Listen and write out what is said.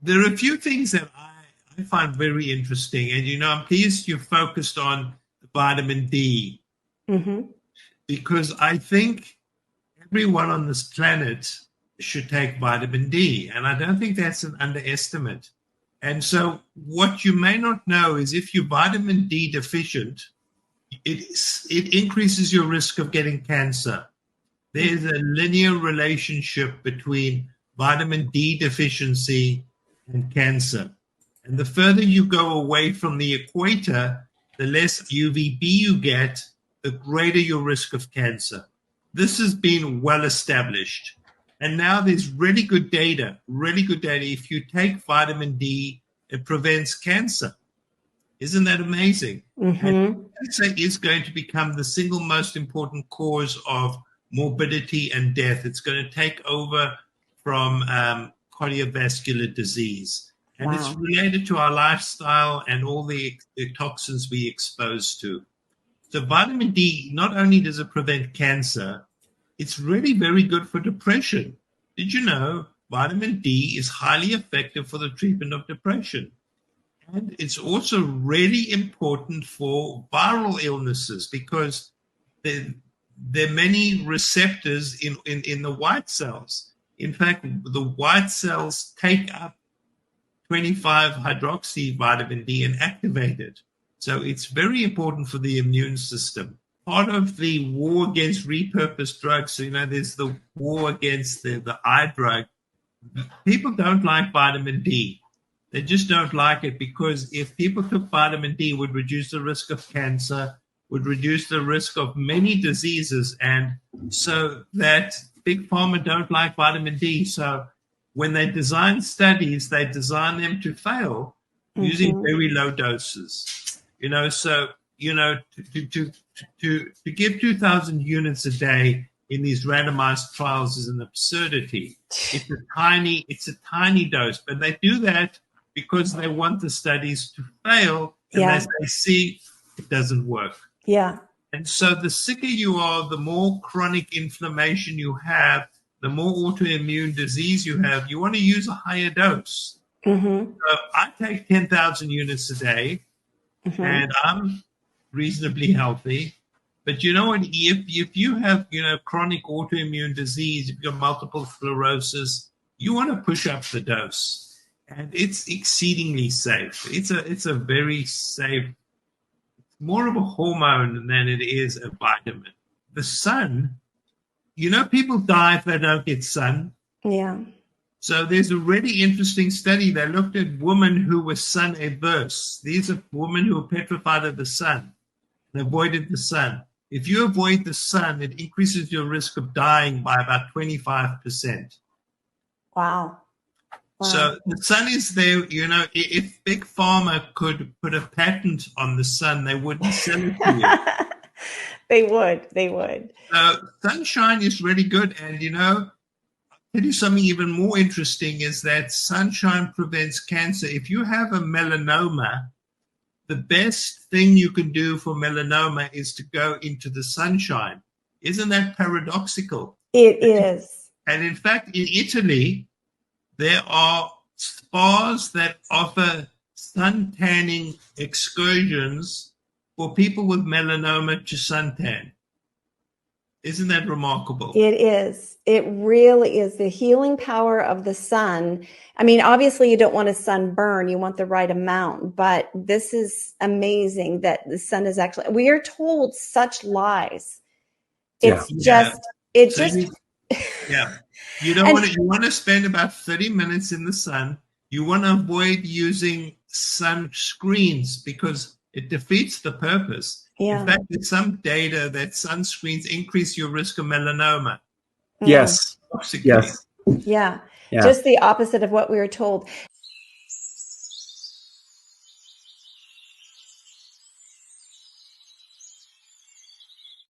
There are a few things that I find very interesting. And, I'm pleased you focused on vitamin D Mm-hmm. because I think everyone on this planet should take vitamin D. And I don't think that's an underestimate. And so, what you may not know is if you're vitamin D deficient, it increases your risk of getting cancer. There's a linear relationship between vitamin D deficiency and cancer. And the further you go away from the equator, the less UVB you get, the greater your risk of cancer. This has been well established. And now there's really good data. If you take vitamin D, it prevents cancer. Isn't that amazing? Mm-hmm. And cancer is going to become the single most important cause of morbidity and death. It's going to take over from cardiovascular disease. And it's related to our lifestyle and all the toxins we expose to. So vitamin D, not only does it prevent cancer, it's really very good for depression. Did you know vitamin D is highly effective for the treatment of depression? And it's also really important for viral illnesses because there are many receptors in the white cells. In fact, the white cells take up 25-hydroxy vitamin D and activate it. So it's very important for the immune system. Part of the war against repurposed drugs, so, there's the war against the eye drug. People don't like vitamin D. They just don't like it because if people took vitamin D, it would reduce the risk of cancer, would reduce the risk of many diseases. And so that big pharma don't like vitamin D. So when they design studies, they design them to fail using very low doses. To give 2,000 units a day in these randomized trials is an absurdity. It's a tiny dose, but they do that because they want the studies to fail, and as they see, it doesn't work. Yeah. And so the sicker you are, the more chronic inflammation you have, the more autoimmune disease you have, you want to use a higher dose. Mm-hmm. So I take 10,000 units a day, and I'm reasonably healthy. But you know what? If you have, chronic autoimmune disease, if you've got multiple sclerosis, you want to push up the dose. And it's exceedingly safe. It's a very safe, more of a hormone than it is a vitamin. The sun, people die if they don't get sun. Yeah. So there's a really interesting study. They looked at women who were sun averse. These are women who were petrified of the sun and avoided the sun. If you avoid the sun, it increases your risk of dying by about 25%. Wow. So the sun is there, if Big Pharma could put a patent on the sun, they wouldn't sell it to you. They would. Sunshine is really good. And, I'll tell you something even more interesting is that sunshine prevents cancer. If you have a melanoma, the best thing you can do for melanoma is to go into the sunshine. Isn't that paradoxical? It is. And in fact, in Italy, there are spas that offer sun tanning excursions for people with melanoma to suntan. Isn't that remarkable? It is. It really is. The healing power of the sun. I mean, obviously you don't want a sunburn. You want the right amount, but this is amazing that the sun is actually, we are told such lies. It's You don't want to. You want to spend about 30 minutes in the sun. You want to avoid using sunscreens because it defeats the purpose. Yeah. In fact, there's some data that sunscreens increase your risk of melanoma. Yes. Yes. Yeah. Just the opposite of what we were told.